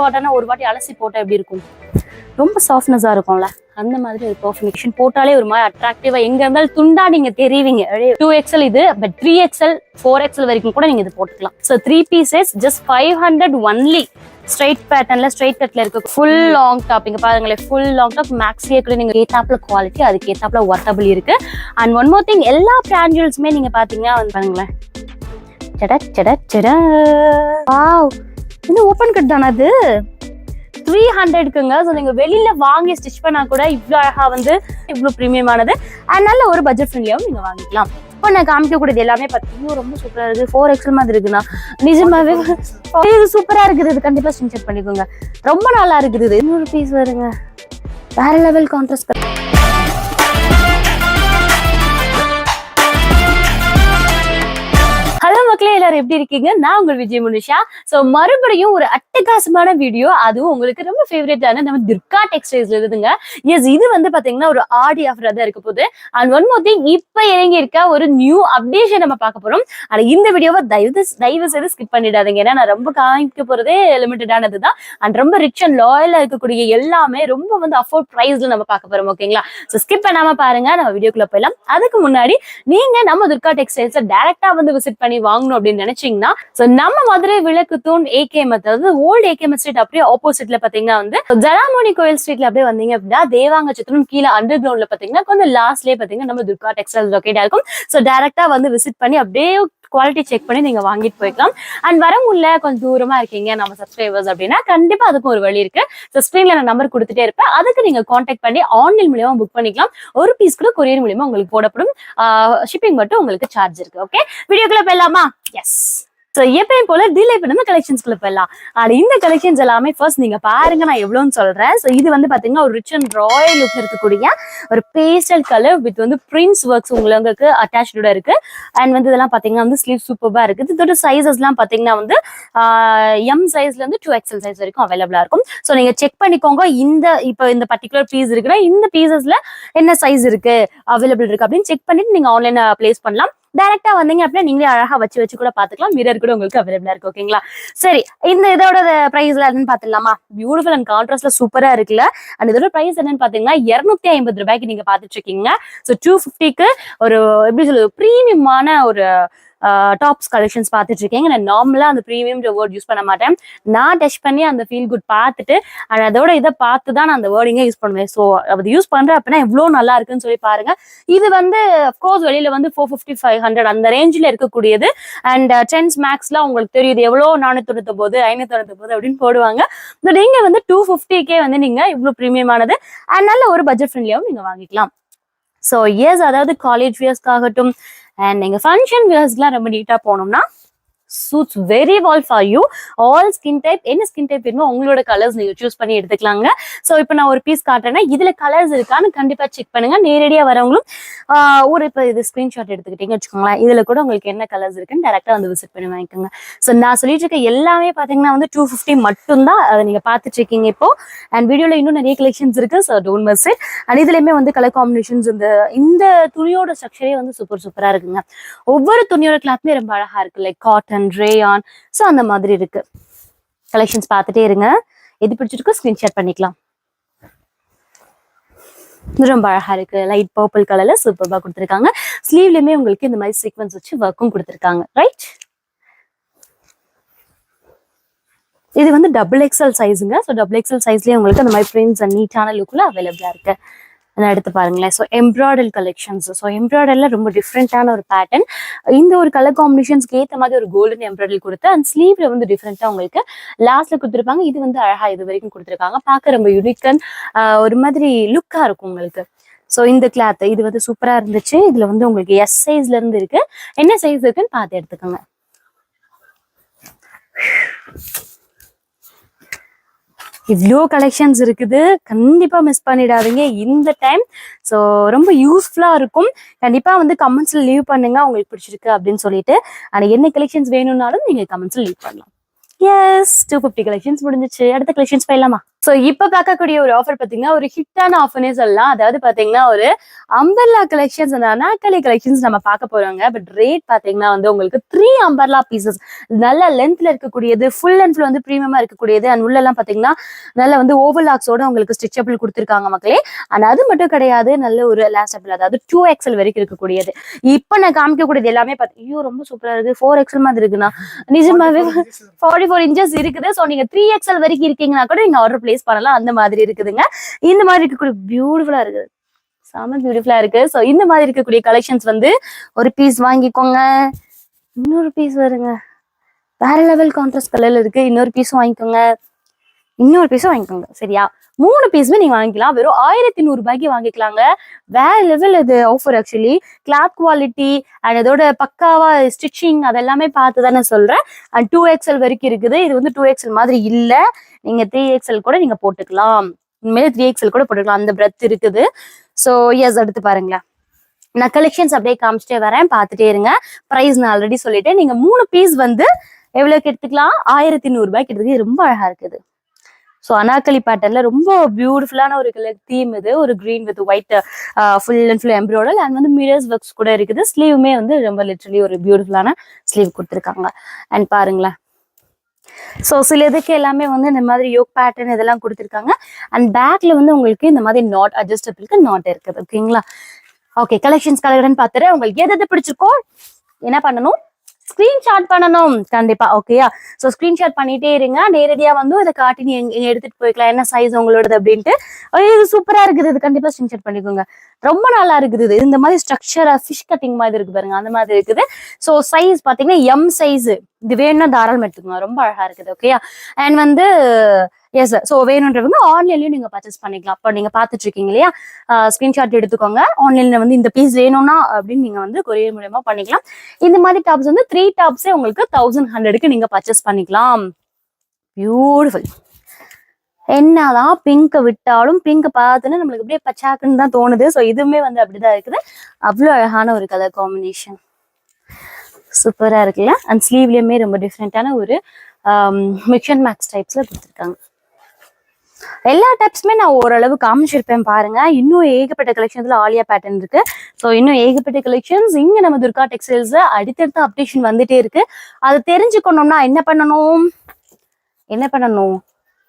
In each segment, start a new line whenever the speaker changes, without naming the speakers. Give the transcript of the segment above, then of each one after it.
காட்டனா ஒரு வாட்டி அலசி போட்டா எப்படி இருக்கும்? ரொம்ப சாஃப்ட்னஸா இருக்கும்ல, அந்த மாதிரி ஒரு பர்ஃபெக்ஷன் போட்டாலே ஒரு மாதிரி அட்ராக்டிவா எங்க இருந்தாலும் துண்டா நீங்க தெரிவிங்க. 2XL இது, பட் 3XL 4XL வரைக்கும் கூட நீங்க இது போட்டுக்கலாம். So 3 pieces just 500 only. Straight பேட்டர்ன்ல ஸ்ட்ரைட் கட்ல இருக்கு, ஃபுல் லாங் டாப். இங்க பாருங்களேன், ஃபுல் லாங் டாப் மேக்ஸியே கூட நீங்க ஏத்தாப்ல குவாலிட்டி, அதுக்கு ஏத்தாப்ல ஒர்த்தபிள் இருக்கு. அண்ட் ஒன் மோர் திங், எல்லா பிராண்டில்ஸுமே நீங்க பாத்தீங்கன்னா வந்து பாருங்களேன், இது ஓப்பன் கட் தானே, அது 300க்குங்க. ஸோ நீங்க வெளியில வாங்கி ஸ்டிச் பண்ணா கூட இவ்வளோ அழகா வந்து இவ்வளோ ப்ரீமியமானது அண்ட் நல்ல ஒரு பட்ஜெட் ஃப்ரெண்ட்லியாகவும் நீங்க வாங்கிக்கலாம். இப்போ நான் காமிக்கக்கூடியது எல்லாமே பார்த்தீங்கன்னா ரொம்ப சூப்பரா இருக்கு. 4XL மாதிரி இருக்குண்ணா, நிஜமாவே இது சூப்பரா இருக்குது. இது கண்டிப்பா ஸ்கிரீன்ஷாட் பண்ணிக்கோங்க, ரொம்ப நல்லா இருக்குது. இன்னொரு பீஸ் வருங்க, வேற லெவல் கான்ட்ராஸ்ட். ஹலோ மக்களே, எல்லாரும் எப்படி இருக்கீங்க? நான் உங்கள் விஜய் முனிஷா. ஸோ மறுபடியும் ஒரு அட்டகாசமான வீடியோ, அதுவும் உங்களுக்கு ரொம்ப ஃபேவரட்டான நம்ம துர்கா டெக்ஸ்டைல்ஸ்ல இருக்குதுங்க. எஸ், இது வந்து பாத்தீங்கன்னா ஒரு ஆடி ஆஃபரா தான் இருக்க போகுது. அண்ட் ஒன் மோர் திங், இப்ப இறங்கி இருக்க ஒரு நியூ அப்டேஷன் நம்ம பார்க்க போறோம். ஆனா இந்த வீடியோவை தயவு செய்து ஸ்கிப் பண்ணிடாதீங்க, ஏன்னா நான் ரொம்ப காமிக்க போறதே லிமிட்டடானது தான். அண்ட் ரொம்ப ரிச் அண்ட் லாயலா இருக்கக்கூடிய எல்லாமே ரொம்ப வந்து அஃபோர்ட் பிரைஸ்ல நம்ம பார்க்க போறோம். ஓகேங்களா? ஸோ ஸ்கிப் பண்ணாம பாருங்க, நம்ம வீடியோக்குள்ள போயிடலாம். அதுக்கு முன்னாடி நீங்க நம்ம துர்கா டெக்ஸ்டைல்ஸ் டைரக்டா வந்து விசிட் பண்ணி வாங்கணும் அப்படின்னு நினைச்சீங்கன்னா, நம்ம மதுரை விளக்கு தூண் AKM, அதாவது ஓல்டு AKM ஸ்ட்ரீட் அப்படியே ஆப்போசிட்ல பாத்தீங்கன்னா வந்து ஜடாமணி கோயில் ஸ்ட்ரீட்ல அப்படியே வந்தீங்க அப்படின்னா தேவாங்க சித்திரம் கீழே அண்டர் கிரவுண்ட்ல பாத்தீங்கன்னா கொஞ்சம் லாஸ்ட்லயே பாத்தீங்கன்னா நம்ம துர்கா டெக்ஸ்டைல்ஸ் லொகேட்டா இருக்கும். ஸோ டைரக்டா வந்து விசிட் பண்ணி அப்படியே குவாலிட்டி செக் பண்ணி நீங்க வாங்கிட்டு போய்க்கலாம். அண்ட் வர முடியல, கொஞ்சம் தூரமா இருக்கீங்க நம்ம சப்ஸ்கிரைபர்ஸ் அப்படின்னா கண்டிப்பா அதுக்கும் ஒரு வழி இருக்கு. ஸோ ஸ்கிரீன்ல நான் நம்பர் கொடுத்துட்டே இருப்பேன், அதுக்கு நீங்க கான்டாக்ட் பண்ணி ஆன்லைன் மூலியமா புக் பண்ணிக்கலாம். ஒரு பீஸ் கூட கொரியர் மூலியமா உங்களுக்கு போடப்படும். ஷிப்பிங் மட்டும் உங்களுக்கு சார்ஜ் இருக்கு. ஓகே, வீடியோக்குள்ள போயிடலாமா? எஸ். ஸோ எப்பயும் போல டிலே பண்ணாம கலெக்ஷன்ஸ்குள்ள போயிடலாம். ஆனா இந்த கலெக்ஷன்ஸ் எல்லாமே ஃபர்ஸ்ட் நீங்க பாருங்க, நான் எவ்வளவுன்னு சொல்றேன். ஸோ இது வந்து பாத்தீங்கன்னா ஒரு ரிச் அண்ட் ராயல் லுக் இருக்கக்கூடிய ஒரு பேஸ்டல் கலர் வித் வந்து பிரிண்ட்ஸ் ஒர்க்ஸ் உங்களுக்கு அட்டாச்சோட இருக்கு. அண்ட் வந்து இதெல்லாம் பாத்தீங்கன்னா வந்து ஸ்லீவ் சூப்பரா இருக்குது. இதோட சைசஸ் எல்லாம் பாத்தீங்கன்னா வந்து M சைஸ்ல இருந்து 2XL சைஸ் வரைக்கும் அவைலபிளா இருக்கும். ஸோ நீங்க செக் பண்ணிக்கோங்க, இந்த பர்டிகுலர் பீஸ் இருக்குன்னா இந்த பீசஸ்ல என்ன சைஸ் இருக்கு, அவைலபிள் இருக்கு அப்படின்னு செக் பண்ணிட்டு நீங்க ஆன்லைன்ல பிளேஸ் பண்ணலாம். டைரக்டா வந்தீங்க அப்படின்னா நீங்களே அழகா வச்சு கூட பாத்துக்கலாம். மிரர் கூட உங்களுக்கு அவைலபிளா இருக்கு. ஓகேங்களா? சரி, இதோட பிரைஸ்ல என்னன்னு பாத்துலாமா? பியூட்டிஃபுல் அண்ட் கான்ட்ராஸ்ட்ல சூப்பரா இருக்குல்ல. அண்ட் இதோட பிரைஸ் என்னன்னு பாத்தீங்கன்னா 250 ரூபாய்க்கு நீங்க பாத்துட்டு இருக்கீங்க. ஸோ 250க்கு ஒரு எப்படி சொல்றது, பிரீமியமான ஒரு டாப்ஸ் கலெக்ஷன்ஸ் பார்த்துட்டு இருக்கீங்க. நான் நார்மலா அந்த ப்ரீமியம் வேர்ட் யூஸ் பண்ண மாட்டேன். நான் டச் பண்ணி அந்த ஃபீல் குட் பார்த்துட்டு அதோட இதை பார்த்து தான் நான் அந்த வேர்டிங்கே யூஸ் பண்ணுவேன். ஸோ அது யூஸ் பண்றேன் அப்படின்னா எவ்வளோ நல்லா இருக்குன்னு சொல்லி பாருங்க. இது வந்து அஃப்கோர்ஸ் வெளியில வந்து 450 500 அந்த ரேஞ்சில் இருக்கக்கூடியது. அண்ட் டென்ஸ் மேக்ஸ்லாம் உங்களுக்கு தெரியுது எவ்வளோ 499 599 அப்படின்னு போடுவாங்க. பட் நீங்க வந்து 250க்கே வந்து நீங்க இவ்வளோ ப்ரீமியமானது அண்ட் நல்ல ஒரு பட்ஜெட் ஃப்ரெண்ட்லியாகவும் நீங்க வாங்கிக்கலாம். ஸோ எஸ், அதாவது காலேஜ் வியர்ஸ்க்காகட்டும் அண்ட் நீங்க ஃபங்க்ஷன் வியர்ஸ்க்குலாம் ரொம்ப நீட்டா போனோம்னா suits very well for you. all skin type, என்ன ஸ்கின் டைப் வேணுமோ உங்களோட கலர்ஸ் நீங்க சூஸ் பண்ணி எடுத்துக்கலாங்க. ஸோ இப்போ நான் ஒரு பீஸ் காட்டுறேன்னா இதுல கலர்ஸ் இருக்கான்னு கண்டிப்பா செக் பண்ணுங்க. நேரடியா வரவங்களும் இப்போ இது ஸ்கிரீன்ஷாட் எடுத்துக்கிட்டீங்க வச்சுக்கோங்களேன், இதுல கூட உங்களுக்கு என்ன கலர்ஸ் இருக்குன்னு டேரக்டா வந்து விசிட் பண்ணி வாங்கிக்கோங்க. ஸோ நான் சொல்லிட்டு இருக்க எல்லாமே பாத்தீங்கன்னா வந்து 250 மட்டும்தான், அதை நீங்க பாத்துட்டு இருக்கீங்க இப்போ. அண்ட் வீடியோல இன்னும் நிறைய கலெக்ஷன்ஸ் இருக்கு. So don't miss it. And இதுலயுமே வந்து கலர் காம்பினேஷன்ஸ், இந்த துணியோட ஸ்ட்ரக்சரே வந்து சூப்பரா இருக்குங்க. ஒவ்வொரு துணியோட கிளாத்துமே ரொம்ப அழகா இருக்கு, லைக் காட்டன், ரேயான், சோ அந்த மாதிரி இருக்கு. கலெக்ஷன்ஸ் பார்த்துட்டே இருங்க, எது பிடிச்சிருக்கோ ஸ்கிரீன்ஷாட் பண்ணிக்கலாம். ரொம்ப அழகா இருக்கு, லைட் பர்பிள் கலர்ல சூப்பரா கொடுத்துருக்காங்க. ஸ்லீவ்லயுமே உங்களுக்கு இந்த மாதிரி சீக்வன்ஸ் வச்சு ஒர்க்கும் கொடுத்துருக்காங்க. ரைட், இது வந்து XXL சைஸுங்க. ஸோ XXL சைஸ்லயே உங்களுக்கு அந்த மாதிரி பிரிண்ட்ஸ் அண்ட் நீட்டான லுக்ல அவைலபிளா இருக்கு. எடுத்து பாருங்களேன். ஸோ எம்ப்ராய்டரி கலெக்ஷன்ஸ், ஸோ எம்ப்ராய்டரில ரொம்ப டிஃப்ரெண்டான ஒரு பேட்டர்ன். இந்த ஒரு கலர் காம்பினேஷன்ஸ்க்கு ஏற்ற மாதிரி ஒரு கோல்டன் எம்ப்ராய்டரி கொடுத்து அண்ட் ஸ்லீவ்ல வந்து டிஃப்ரெண்டா உங்களுக்கு லாஸ்ட்ல கொடுத்துருப்பாங்க. இது வந்து அழகா இது வரைக்கும் கொடுத்துருக்காங்க, பார்க்க ரொம்ப யூனிக் அண்ட் ஒரு மாதிரி லுக்கா இருக்கும் உங்களுக்கு. ஸோ இந்த கிளாத் இது வந்து சூப்பரா இருந்துச்சு. இதுல வந்து உங்களுக்கு S சைஸ்ல இருந்து இருக்கு, என்ன சைஸ் இருக்குன்னு பார்த்து எடுத்துக்கோங்க. இவ்வளோ கலெக்ஷன்ஸ் இருக்குது, கண்டிப்பா மிஸ் பண்ணிடாதீங்க இந்த டைம். ஸோ ரொம்ப யூஸ்ஃபுல்லா இருக்கும். கண்டிப்பா வந்து கமெண்ட்ஸ்ல லீவ் பண்ணுங்க உங்களுக்கு பிடிச்சிருக்கு அப்படின்னு சொல்லிட்டு. ஆனா என்ன கலெக்ஷன்ஸ் வேணும்னாலும் நீங்க கமெண்ட்ஸ்ல லீவ் பண்ணலாம். எஸ், 250 கலெக்ஷன்ஸ் முடிஞ்சிச்சு. அடுத்த கலெக்ஷன்ஸ் போயிடலாமா? சோ இப்ப பார்க்கக்கூடிய ஒரு ஆஃபர் பாத்தீங்கன்னா ஒரு ஹிட்டான ஆஃபர்னே சொல்லலாம். அதாவது பாத்தீங்கன்னா ஒரு அம்பர்லா கலெக்ஷன்ஸ் அந்த அனார்கலி கலெக்ஷன்ஸ் நம்ம பார்க்க போறோங்க. பட் ரேட் பாத்தீங்கன்னா வந்து உங்களுக்கு 3 அம்பர்லா பீசஸ் நல்ல லென்த்ல இருக்கக்கூடியது, ஃபுல் அண்ட் ஃபுல் வந்து பிரீமியமா இருக்கக்கூடியது. அண்ட் உள்ள எல்லாம் பாத்தீங்கன்னா நல்ல வந்து ஓவர்லாக்ஸோட உங்களுக்கு ஸ்டிச்சபிள் கொடுத்துருக்காங்க மக்களே. அண்ட் அது மட்டும் கிடையாது, நல்ல ஒரு லாஸ்டபிள், அதாவது 2XL வரைக்கும் இருக்கக்கூடியது. இப்ப நான் காமிக்கக்கூடியது எல்லாமே ஐயோ ரொம்ப சூப்பரா இருக்கு. 4XL மாதிரி இருக்குண்ணா, நிஜமாவே 44 இன்ச்சஸ் இருக்குது. சோ நீங்க 3XL வரைக்கும் இருக்கீங்கன்னா கூட நீங்க ஆர்டர் பிளேஸ் பண்ணலாம். அந்த மாதிரி இருக்குதுங்க. இந்த மாதிரி இருக்கக்கூடிய பியூட்டிஃபுல்லா இருக்குது, செம பியூட்டிஃபுல்லா இருக்கு. சோ இந்த மாதிரி இருக்கக்கூடிய கலெக்ஷன்ஸ் வந்து ஒரு பீஸ் வாங்கிக்கோங்க, இன்னொரு பீஸ் வருங்க வேற லெவல் கான்ட்ராஸ்ட் கலர்ல இருக்கு, இன்னொரு பீஸும் வாங்கிக்கோங்க, இன்னொரு பீஸும் வாங்கிக்கோங்க. சரியா, 3 பீஸுமே நீங்க வாங்கிக்கலாம். வெறும் 1100 ரூபாய்க்கு வாங்கிக்கலாங்க. வேற லெவல் இது offer. Actually cloth quality and இதோட பக்காவா ஸ்டிச்சிங் அதெல்லாமே பார்த்து தானே சொல்றேன். அண்ட் 2XL வரைக்கும் இருக்குது. இது வந்து 2XL மாதிரி இல்ல, நீங்க 3XL கூட நீங்க போட்டுக்கலாம். உண்மையிலே 3XL கூட போட்டுக்கலாம், அந்த பிரெத் இருக்குது. ஸோ எஸ், எடுத்து பாருங்களேன். நான் கலெக்ஷன்ஸ் அப்படியே காமிச்சிட்டே வரேன், பார்த்துட்டே இருங்க. ப்ரைஸ் நான் ஆல்ரெடி சொல்லிட்டேன். நீங்க 3 பீஸ் வந்து எவ்வளவுக்கு எடுத்துக்கலாம்? 1100 ரூபாய்க்கு எடுத்துக்க. ரொம்ப அழகா இருக்குது. ஸோ அனார்கலி பேட்டர்ன்ல ரொம்ப பியூட்டிஃபுல்லான ஒரு கலர் தீம் இது. ஒரு green with white full and full embroidery and வந்து மிரர்ஸ் ஒர்க்ஸ் கூட இருக்குது. ஸ்லீவுமே வந்து ரொம்ப லிட்டரலி ஒரு பியூட்டிஃபுல்லான ஸ்லீவ் கொடுத்துருக்காங்க. அண்ட் பாருங்களேன், ஸோ சில இதுக்கு எல்லாமே வந்து இந்த மாதிரி யோக் பேட்டர்ன் இதெல்லாம் கொடுத்துருக்காங்க. அண்ட் பேக்ல வந்து உங்களுக்கு இந்த மாதிரி நாட் அட்ஜஸ்டபிளுக்கு நாட் இருக்குது. ஓகேங்களா? ஓகே, கலெக்ஷன்ஸ் கலெக்ஷன் பார்த்துட்டு உங்களுக்கு எது பிடிச்சிருக்கோ என்ன பண்ணணும்? ஸ்கிரீன்ஷாட் பண்ணணும் கண்டிப்பா. ஓகேயா? ஸோ ஸ்கிரீன்ஷாட் பண்ணிட்டே இருங்க. நேரடியா வந்து அதை காட்டி நீங்க எடுத்துட்டு போய்க்கலாம், என்ன சைஸ் உங்களோடது அப்படின்ட்டு. இது சூப்பரா இருக்குது, இது கண்டிப்பா ஸ்கிரீன்ஷாட் பண்ணிக்கோங்க. ரொம்ப நல்லா இருக்குது. இது இந்த மாதிரி ஸ்ட்ரக்சரா ஃபிஷ் கட்டிங் மாதிரி இருக்கு பாருங்க, அந்த மாதிரி இருக்குது. ஸோ சைஸ் பாத்தீங்கன்னா எம் சைஸ். இது வேணும்னா தாராளம் எடுத்துக்கோங்க, ரொம்ப அழகா இருக்குது. ஓகேயா? அண்ட் வந்து எஸ், ஸோ வேணுன்றவங்க ஆன்லைன்லயும் நீங்க பர்ச்சேஸ் பண்ணிக்கலாம். அப்போ நீங்க பாத்துட்டு இருக்கீங்க இல்லையா, ஸ்கிரீன்ஷாட் எடுத்துக்கோங்க. ஆன்லைன்ல வந்து இந்த பீஸ் வேணும்னா அப்படின்னு நீங்க வந்து கொரியர் மூலமா பண்ணிக்கலாம். இந்த மாதிரி டாப்ஸ் வந்து 3 டாப்ஸே உங்களுக்கு 1100க்கு நீங்க பர்ச்சேஸ் பண்ணிக்கலாம். பியூட்டிஃபுல். என்னதான் பிங்க் விட்டாலும் பிங்க் பார்த்துன்னு நம்மளுக்கு அப்படியே பச்சாக்குன்னு தான் தோணுது. ஸோ இதுவுமே வந்து அப்படிதான் இருக்குது. அவ்வளோ அழகான ஒரு கலர் காம்பினேஷன், சூப்பரா இருக்குல்ல. அண்ட் ஸ்லீவ்லயுமே ரொம்ப டிஃப்ரெண்டான ஒரு மிக்ஸ் அண்ட் மேக்ஸ் டைப்ஸ்ல கொடுத்துருக்காங்க. எல்லா டைப்ஸுமே நான் ஓரளவு காமிச்சிருப்பேன் பாருங்க. இன்னும் ஏகப்பட்ட கலெக்ஷன்ஸ்ல ஆலியா பேட்டர்ன் இருக்கு. ஸோ இன்னும் ஏகப்பட்ட கலெக்ஷன்ஸ் இங்க நம்ம துர்கா டெக்ஸ்டைல்ஸ்ல அடுத்தடுத்த அப்டேஷன் வந்துட்டே இருக்கு. அது தெரிஞ்சுக்கணும்னா என்ன பண்ணணும்?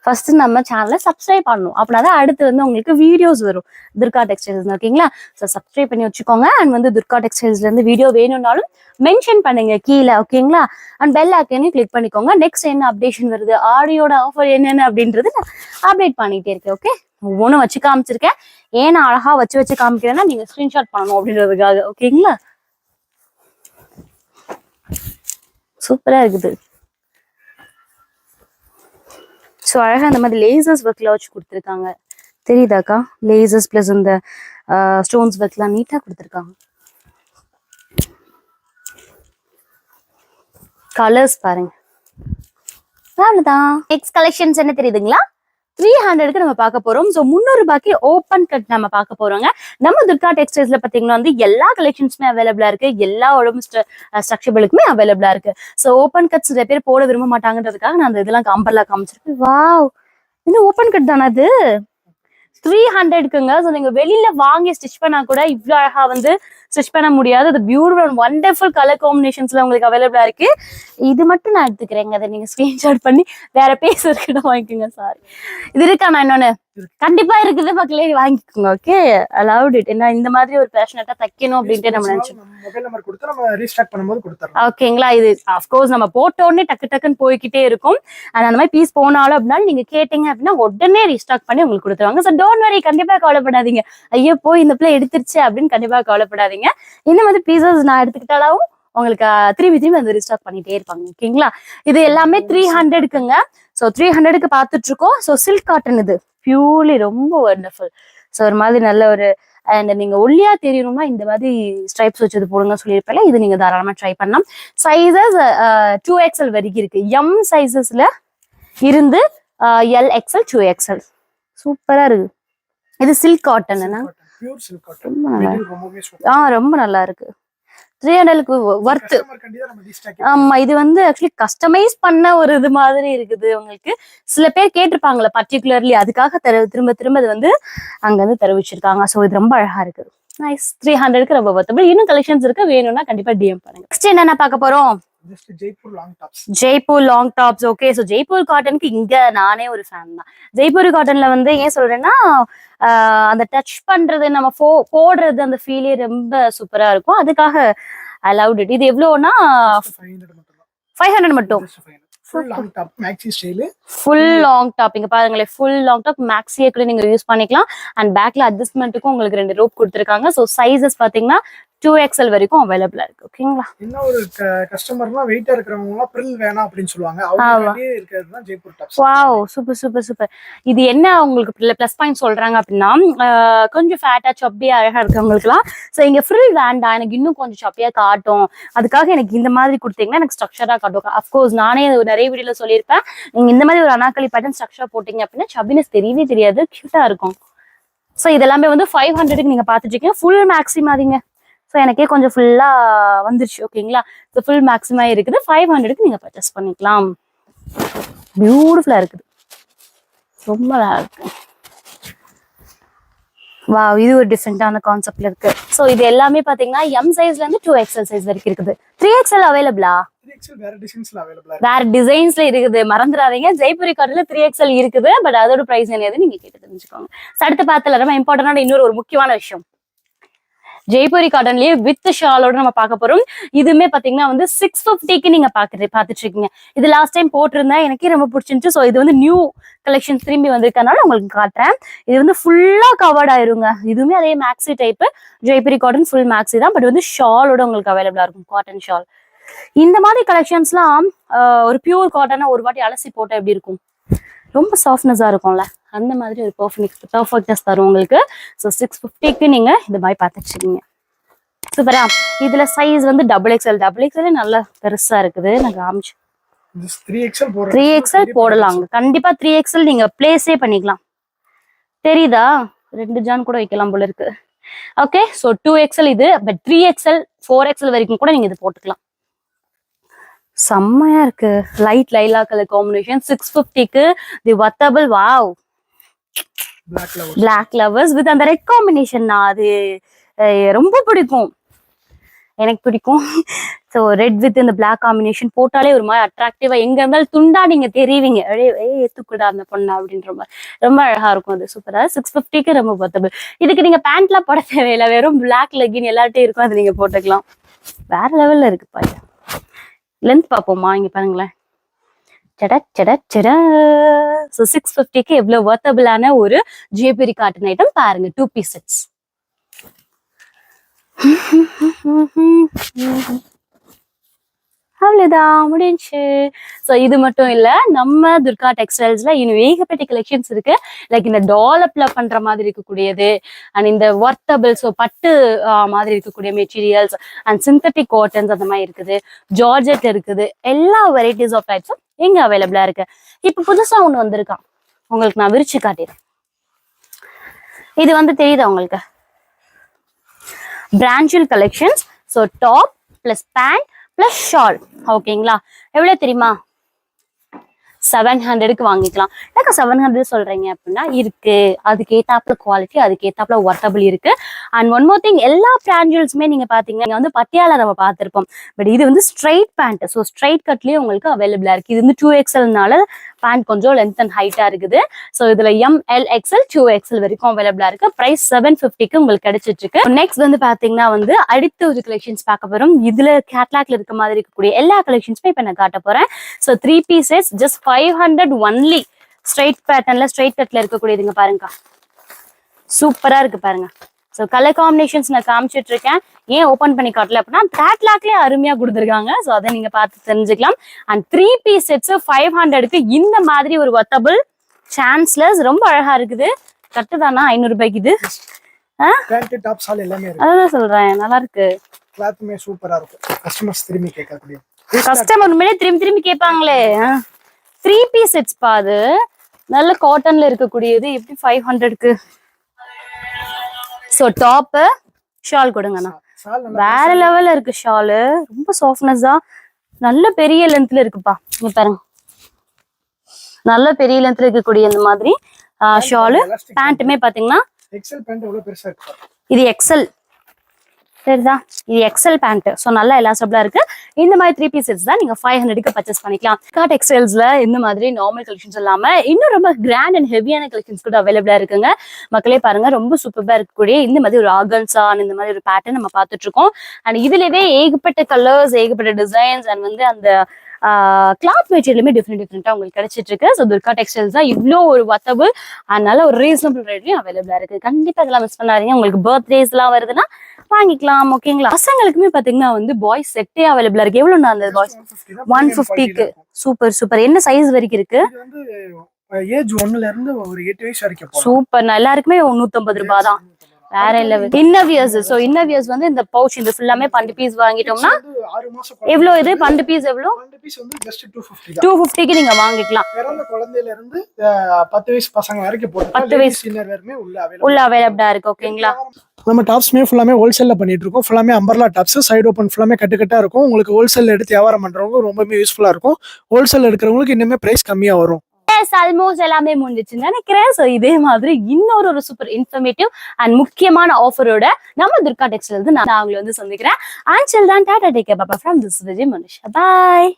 ஃபர்ஸ்ட் நம்ம சேனலை சப்ஸ்கிரைப் பண்ணணும். அப்படின்னா அடுத்து வந்து உங்களுக்கு வீடியோஸ் வரும் துர்கா டெக்ஸ்டைல்ஸ். ஓகேங்களா? ஸோ சப்ஸ்கிரைப் பண்ணி வச்சுக்கோங்க. அண்ட் வந்து துர்கா டெக்ஸ்டைல்ஸ்ல இருந்து வீடியோ வேணும்னாலும் மென்ஷன் பண்ணுங்க கீழே. ஓகேங்களா? அண்ட் பெல் ஐக்கானையும் கிளிக் பண்ணிக்கோங்க. நெக்ஸ்ட் என்ன அப்டேஷன் வருது, ஆடியோட ஆஃபர் என்னென்ன அப்படின்றது நான் அப்டேட் பண்ணிட்டே இருக்கேன். ஓகே, ஒவ்வொன்றும் வச்சு காமிச்சிருக்கேன். ஏன்னா அழகா வச்சு காமிக்கிறேன்னா நீங்க ஸ்கிரீன்ஷாட் பண்ணணும் அப்படின்றதுக்காக. ஓகேங்களா? சூப்பரா இருக்குது. ஸோ அழகா அந்த மாதிரி லேசர்ஸ் ஒர்க்ல வச்சு கொடுத்துருக்காங்க, தெரியுதாக்கா? லேசர்ஸ் பிளஸ் இந்த ஸ்டோன்ஸ் ஒர்க்லாம் நீட்டா கொடுத்துருக்காங்க. கலர்ஸ் பாருங்க, அவ்வளவுதான். நெக்ஸ்ட் கலெக்ஷன்ஸ் என்ன தெரியுதுங்களா? 300க்கு நம்ம பார்க்க போறோம். ஸோ 300 ரூபாய்க்கு ஓப்பன் கட் நம்ம பார்க்க போறோங்க. நம்ம துர்கா டெக்ஸ்டைல்ஸ்ல பாத்தீங்கன்னா வந்து எல்லா கலெக்ஷன்ஸுமே அவைலபிளா இருக்கு, எல்லா உடம்பு ஸ்ட்ரக்சர்களுக்குமே அவைலபிளா இருக்கு. ஸோ ஓப்பன் கட்ஸ் நிறைய பேர் போட விரும்ப மாட்டாங்கன்றதுக்காக நான் அந்த இதெல்லாம் அம்பர்லா காமிச்சிருக்கேன். வாவ், இன்னும் ஓப்பன் கட் தானே அது? 300க்குங்க. ஸோ நீங்க வெளியில வாங்கி ஸ்டிச் பண்ணா கூட இவ்வளவு அழகா வந்து ஸ்டிச் பண்ண முடியாது. அது பியூட்டிஃபுல் வண்டர்ஃபுல் கலர் காம்பினேஷன்ஸ்ல உங்களுக்கு அவைலபிளா இருக்கு. இது மட்டும் நான் எடுத்துக்கிறேங்க, அதை நீங்க ஸ்கிரீன்ஷாட் பண்ணி வேற பேஸ் இருக்குன்னு வாங்கிக்கோங்க. சாரி, இது இருக்கா? நான் இன்னொன்னு கண்டிப்பா இருக்குது மக்களே, வாங்கிக்கோங்க. Okay, allowed it. என்ன இந்த மாதிரி ஒரு பேஷனட்டா தைக்கணும் அப்படின்ட்டு நம்ம நினைச்சோம். ஓகேங்களா? இது அஃப்கோர்ஸ் நம்ம போட்ட உடனே டக்குன்னு போய்கிட்டே இருக்கும். அந்த மாதிரி பீஸ் போனாலும் அப்படின்னா நீங்க கேட்டீங்க அப்படின்னா உடனே ரீஸ்டாக் பண்ணி உங்களுக்கு கொடுத்துருவாங்க. ஸோ டோன்ட் வரி, கண்டிப்பா கவலைப்படாதீங்க. ஐயோ போய் இந்த பிள்ளை எடுத்துருச்சு அப்படின்னு கண்டிப்பா கவலைப்படாதீங்க. இந்த மாதிரி பீசஸ் நான் எடுத்துக்கிட்டாலும் உங்களுக்கு திரும்பி அந்த ரீஸ்டாக் பண்ணிட்டே இருப்பாங்க. ஓகேங்களா? இது எல்லாமே 300க்குங்க. ஸோ 300க்கு பார்த்துட்டு இருக்கோம். ஸோ சில்க் காட்டன், இது பியூர்லி ரொம்ப வண்டர்ஃபுல். ஸோ ஒரு மாதிரி நல்ல ஒரு அண்ட் நீங்க ஒல்லியா தெரியணும்னா இந்த மாதிரி ஸ்ட்ரைப்ஸ் வச்சது போடுங்க சொல்லியிருப்பேன். இது நீங்க தாராளமா ட்ரை பண்ணலாம். சைசஸ் 2XL வரைக்கும் இருக்கு. எம் சைசஸ்ல இருந்து LXL 2XL சூப்பரா இருக்கு. இது சில்க் காட்டன், ரொம்ப நல்லா இருக்கு. ரொம்ப நல்லா இருக்கு. 300க்கு ஒர்த்து. ஆமா, இது வந்து ஆக்சுவலி கஸ்டமைஸ் பண்ண ஒரு இது மாதிரி இருக்குது உங்களுக்கு. சில பேர் கேட்டிருப்பாங்களே பர்டிகுலர்லி, அதுக்காக திரும்ப திரும்ப இது வந்து அங்க வந்து தெரிவிச்சிருக்காங்க. ஸோ இது ரொம்ப அழகா இருக்குது. நைஸ். 300க்கு ரொம்ப ஒர்த்தபிள். இன்னும் கலெக்ஷன்ஸ் இருக்கு, வேணும்னா கண்டிப்பா டிஎம் பண்ணுங்க. நெக்ஸ்ட் என்னென்ன பார்க்க போறோம்? Jaipur long tops. Okay, so Jaipur காட்டனுக்கு இங்க நானே ஒரு ஃபேன் தான். ஜெய்ப்பூர் காட்டன்ல வந்து ஏன் சொல்றேன்னா, அந்த டச் பண்றது, நம்ம போடுறது, அந்த ஃபீலே ரொம்ப சூப்பரா இருக்கும். அதுக்காக ஐ லவ்ட் இட். இது எவ்வளோனா 500 மட்டும்.
Full long top maxi style.
Full long top இங்க பாருங்களேன், ஃபுல் லாங் டாப் மேக்ஸியே கூட நீங்க யூஸ் பண்ணிக்கலாம். அண்ட் பேக்ல அட்ஜஸ்ட்மெண்ட்டுக்கும் உங்களுக்கு 2 ரோப் கொடுத்துருக்காங்க. ஸோ சைஸஸ் பாத்தீங்கன்னா 2XL வரைக்கும் அவைலபிளா இருக்கு. ஓகேங்களா?
இன்னும் ஒரு கஸ்டமர்னா வெயிட்டா இருக்கிறவங்க பிரில் வேணாம் அப்படின்னு சொல்லுவாங்க. அவங்களுக்கே இருக்குதுதான் Jaipur tops.
Wow, super super super. இது என்ன உங்களுக்கு ப்ளஸ் பாயிண்ட் சொல்றாங்க அப்படின்னா, கொஞ்சம் ஃபேட்டா சப்பியா அழகா இருக்கவங்களுக்குலாம் ஸோ இங்க ஃப்ரில் வேண்டாம், எனக்கு இன்னும் கொஞ்சம் சப்பியா காட்டும், அதுக்காக எனக்கு இந்த மாதிரி கொடுத்தீங்கன்னா எனக்கு ஸ்ட்ரக்சரா காட்டும். அஃப்கோர்ஸ் நானே நிறைய வீடியோல சொல்லியிருப்பேன், நீங்க இந்த மாதிரி ஒரு அனாக்கலி பேட்டர்ன் ஸ்ட்ரக்சர் போட்டீங்க அப்படின்னா சப்பினஸ் தெரியவே தெரியாது, கியூட்டா இருக்கும். ஸோ இதெல்லாமே வந்து 500க்கு நீங்க பாத்துட்டு இருக்கீங்க. ஃபுல் மேக்ஸி மாதிரிங்க. ஸோ எனக்கே கொஞ்சம் ஃபுல்லா வந்துருச்சு. ஓகேங்களா? ஸோ ஃபுல் மேக்ஸிமா இருக்குது. 500க்கு நீங்க பர்ச்சேஸ் பண்ணிக்கலாம். பியூட்டிஃபுல்லா இருக்குது, ரொம்ப நல்லா இருக்கு. வாவ், இது ஒரு டிஃப்ரெண்டான கான்செப்ட்ல இருக்கு. ஸோ இது எல்லாமே பாத்தீங்கன்னா எம் சைஸ்ல இருந்து 2XL சைஸ் வரைக்கும் இருக்குது. 3XL அவைலபிளா? வேற டிசைன்ஸ்ல இருக்குது, மறந்துடாதீங்க. ஜெய்ப்பூரி காட்டன்ல 3XL இருக்குது. பட் அதோட பிரைஸ் என்னது நீங்க கேட்டு தெரிஞ்சுக்கோங்க. அடுத்த பார்த்தல ரொம்ப இம்பார்ட்டன்டான இன்னொரு ஒரு முக்கியமான விஷயம், ஜெய்ப்பூரி காட்டன்லயே வித் ஷாலோட நம்ம பார்க்க போறோம். இதுமே பாத்தீங்கன்னா வந்து 650க்கு நீங்க பாத்துட்டு இருக்கீங்க. இது லாஸ்ட் டைம் போட்டிருந்தேன், எனக்கே ரொம்ப பிடிச்சிருந்துச்சு. ஸோ இது வந்து நியூ கலெக்ஷன் திரும்பி வந்திருக்கனால உங்களுக்கு காட்டுறேன். இது வந்து ஃபுல்லா கவர்ட் ஆயிருங்க. இதுவுமே அதே maxi type. Jaipuri cotton full maxi தான், பட் வந்து ஷாலோட உங்களுக்கு அவைலபிளா இருக்கும், காட்டன் ஷால். இந்த மாதிரி கலெக்ஷன்ஸ்லாம் ஒரு பியூர் காட்டனை ஒரு வாட்டி அலசி போட்டா எப்படி இருக்கும்? ரொம்ப சாஃப்ட்னஸா இருக்கும்ல, அந்த மாதிரி ஒரு பர்ஃபெக்ட்னஸ் தரும் உங்களுக்கு. ஸோ 650க்கு நீங்க இந்த மாதிரி பார்த்துருக்கீங்க. சூப்பரா. இதுல சைஸ் வந்து XXL நல்லா பெருசா இருக்குது. நான் காமிச்சு 3XL போடலாங்க. கண்டிப்பா 3XL நீங்க பிளேஸே பண்ணிக்கலாம். தெரியுதா? 2 ஜான் கூட வைக்கலாம் போல இருக்கு. ஓகே, ஸோ 2XL இது. பட் 3XL 4XL வரைக்கும் கூட நீங்க இது போட்டுக்கலாம். செம்மையா இருக்கு. Light lilac colour combination. 650க்கு the worthable. Wow, black lovers with அந்த ரெட் காம்பினேஷன். அது ரொம்ப பிடிக்கும், எனக்கு பிடிக்கும். ஸோ ரெட் வித் இந்த பிளாக் காம்பினேஷன் போட்டாலே ஒரு மாதிரி அட்ராக்டிவா, எங்க இருந்தாலும் துண்டா நீங்க தெரிவிங்க, ஏத்துக்கூடா அந்த பொண்ணு அப்படின்ற மாதிரி ரொம்ப அழகா இருக்கும். அது சூப்பரா. 650க்கு ரொம்ப வர்த்தபிள். இதுக்கு நீங்க பேண்ட்லாம் போட தேவையில்லை, வெறும் பிளாக் லெகின் எல்லார்ட்டையும் இருக்கும், அது நீங்க போட்டுக்கலாம். வேற லெவல்ல இருக்கு பாரு. லென்த் பார்ப்போமா? இங்க பாருங்களேன். ஸோ 650க்கு எவ்வளவு வர்த்தபிளான ஒரு ஜெய்ப்பூரி காட்டன் ஐட்டம் பாருங்க. 2 பீஸ் செட்ஸ். அவ்வளவுதான், முடிஞ்சு. ஸோ இது மட்டும் இல்ல, நம்ம துர்கா டெக்ஸ்டைல்ஸ்ல இன்னும் ஏகப்பட்ட கலெக்ஷன்ஸ் இருக்கு. லைக் இந்த டாலப்ல பண்ற மாதிரி இருக்கக்கூடியது, அண்ட் இந்த வர்த்தபிள், ஸோ பட்டு மாதிரி இருக்கக்கூடிய மெட்டீரியல்ஸ், அண்ட் சிந்தட்டிக் காட்டன்ஸ் அந்த மாதிரி இருக்குது, ஜார்ஜெட் இருக்குது. எல்லா வெரைட்டிஸ் ஆஃப் டைப்ஸும் எங்க அவைலபிளா இருக்கு. இப்ப புதுசா ஒண்ணு வந்திருக்கான், உங்களுக்கு நான் விரிச்சு காட்டிடுறேன். இது வந்து தெரியுதா உங்களுக்கு? பிரான்ச்சல் collections. So top plus pant plus shawl. ஓகேங்களா? எவ்வளவு தெரியுமா? 700க்கு வாங்கிக்கலாம். எனக்கு 700 சொல்றீங்க அப்படின்னா இருக்கு, அதுக்கு ஏத்தாப்புல குவாலிட்டி, அதுக்கு ஏத்தாப்புல வர்த்தபிள் இருக்கு. அண்ட் ஒன் மோர் திங், எல்லா பிரான்ச்சல்ஸுமே நீங்க பாத்தீங்கன்னா வந்து பட்டியாலா நம்ம பார்த்திருப்போம். பட் இது வந்து ஸ்ட்ரைட் பேண்ட். ஸோ ஸ்ட்ரைட் கட்லயே உங்களுக்கு அவைலபிளா இருக்கு. இது வந்து 2XLனால பேண்ட் கொஞ்சம் லென்த் அண்ட் ஹைட்டா இருக்குது. ஸோ இதுல MLXL 2XL வரைக்கும் அவைலபிளா இருக்கு. பிரைஸ் 750க்கு உங்களுக்கு கிடைச்சிட்டு இருக்கு. நெக்ஸ்ட் வந்து பாத்தீங்கன்னா வந்து அடுத்த ஒரு கலெக்ஷன்ஸ் பார்க்க போறோம். இதுல கேட்லாக்ல இருக்க மாதிரி இருக்கக்கூடிய எல்லா கலெக்ஷன்ஸுமே இப்ப நான் காட்ட போறேன். So 3 pieces just 500 only. Straight பேட்டர்ன்ல ஸ்ட்ரைட் கட்ல இருக்கக்கூடியதுங்க பாருங்க, சூப்பரா இருக்கு பாருங்க. ஸோ கலர் காம்பினேஷன்ஸ் நான் காமிச்சிட்டு இருக்கேன். ஏன் ஓப்பன் பண்ணி காட்டல அப்படின்னா கேட்லாக்லேயே அருமையா கொடுத்துருக்காங்க. ஸோ அதை நீங்க பார்த்து தெரிஞ்சுக்கலாம். அண்ட் 3 பீஸ் செட்ஸ் 500க்கு இந்த மாதிரி ஒரு வர்த்தபிள் சான்ஸ்லஸ் ரொம்ப அழகா இருக்குது. கட்டுதானா 500 ரூபாய்க்கு இது? அதான் சொல்றேன், நல்லா இருக்கு.
சூப்பரா இருக்கும். கஸ்டமர்ஸ் திரும்பி கேட்கக்கூடிய,
கஸ்டமர் உண்மையிலே திரும்பி திரும்பி கேட்பாங்களே. 3 பீஸ் செட்ஸ் பாது, நல்ல காட்டன்ல இருக்கக்கூடியது எப்படி 500க்கு? ஸோ டாப்பு ஷால் கொடுங்கண்ணா.
ஷால் நல்லா
வேற லெவல்ல இருக்கு ஷாலு. ரொம்ப சாஃப்ட்னஸ் தான், நல்ல பெரிய லென்த்ல இருக்குப்பா. இங்க பாருங்க, நல்ல பெரிய லென்த்ல இருக்கக்கூடிய இந்த மாதிரி ஷாலு. பேண்ட்டுமே பாத்தீங்கன்னா
எக்ஸல் பேண்ட் எவ்வளவு பெருசா இருக்கு.
இது எக்ஸல், சரிதா? இது எக்ஸல் பேண்ட். ஸோ நல்லா எலாஸ்டபிளா இருக்கு. இந்த மாதிரி 3 பீஸ் செட்ஸ் தான் நீங்க 500க்கு பர்ச்சேஸ் பண்ணிக்கலாம். டெக்ஸ்டைல்ஸ்ல இந்த மாதிரி நார்மல் கலெக்ஷன்ஸ் இல்லாம இன்னும் ரொம்ப கிராண்ட் அண்ட் ஹெவியான கலெக்ஷன்ஸ் கூட அவைலபிளா இருக்குங்க. மக்களே பாருங்க, ரொம்ப சூப்பரா இருக்கக்கூடிய இந்த மாதிரி ஒரு ஆர்கன்ஸா இந்த மாதிரி ஒரு பேட்டர்ன் நம்ம பார்த்துட்டு இருக்கோம். அண்ட் இதுலவே ஏகப்பட்ட கலர்ஸ், ஏகப்பட்ட டிசைன்ஸ் அண்ட் வந்து அந்த கிளாத் மெட்டீரியலுமே டிஃப்ரெண்டா உங்களுக்கு கிடைச்சிட்டு இருக்கு. ஸோ துர்கா டெக்ஸ்டைல்ஸ் தான் இவ்வளோ ஒரு வத்தபிள் அதனால ஒரு ரீசனபிள் ரேட்லயும் அவைலபிளா இருக்கு. கண்டிப்பா இதெல்லாம் மிஸ் பண்ணாதீங்க. உங்களுக்கு பர்த்டேஸ் எல்லாம் வருதுன்னா வாங்கிக்கலாம். ஓகேங்களா? பசங்களுக்குமே பாத்தீங்கன்னா வந்து பாய்ஸ் செட்டே அவைலபிளா இருக்கு. எவ்வளவு அந்த பாய்ஸ் 150க்கு? Super super. என்ன சைஸ் வரைக்கும் இருக்கு?
இது வந்து ஏஜ் 1ல இருந்து ஒரு 8 வயசு வரைக்கும் போலாம்.
சூப்பர். எல்லாருக்குமே 150 ரூபாய் தான். வேற லெவல். இன்னவியர்ஸ். சோ இன்னவியர்ஸ் வந்து இந்த பவுச் இந்த ஃபுல்லாமே 12 பீஸ் வாங்கிட்டோம்னா
6 மாசம்
எவ்வளவு? இது 12 பீஸ் எவ்வளவு?
12 பீஸ் வந்து ஜஸ்ட் 250 தான்.
250க்கு நீங்க வாங்கிக்கலாம்.
பிறந்த குழந்தையில இருந்து 10 வயசு பசங்க வரைக்கும் போட்டு
10 வயசு
இன்னர்வேர்மே
உள்ள அவைலபிளா இருக்கு. ஓகேங்களா?
நம்ம டாப்ஸ்மே ஃபுல்லாமே ஹோல்சேல்ல பண்ணிட்டு இருக்கோம். ஃபுல்லாமே அம்பர்லா டாப்ஸ், சைடு ஓப்பன் ஃபுல்லாமே கட்டுக்கட்டா இருக்கும். உங்களுக்கு ஹோல்சேல் எடுத்து வியாபாரம் பண்றவங்க ரொம்பவே யூஸ்ஃபுல்லா இருக்கும். ஹோல்சேல் எடுக்கிறவங்களுக்கு இன்னுமே பிரைஸ் கம்மியா வரும்.
ஆல்மோஸ்ட் எல்லாமே முடிஞ்சிச்சுன்னு நினைக்கிறேன். ஸோ இதே மாதிரி இன்னொரு சூப்பர் இன்ஃபர்மேட்டிவ் அண்ட் முக்கியமான ஆஃபரோட நம்ம துர்கா டெக்ஸ்டைல்ஸ் நான் உங்களை வந்து சந்திக்கிறேன். Until then Tata take care. Bye from this Vijay Manusha. Bye.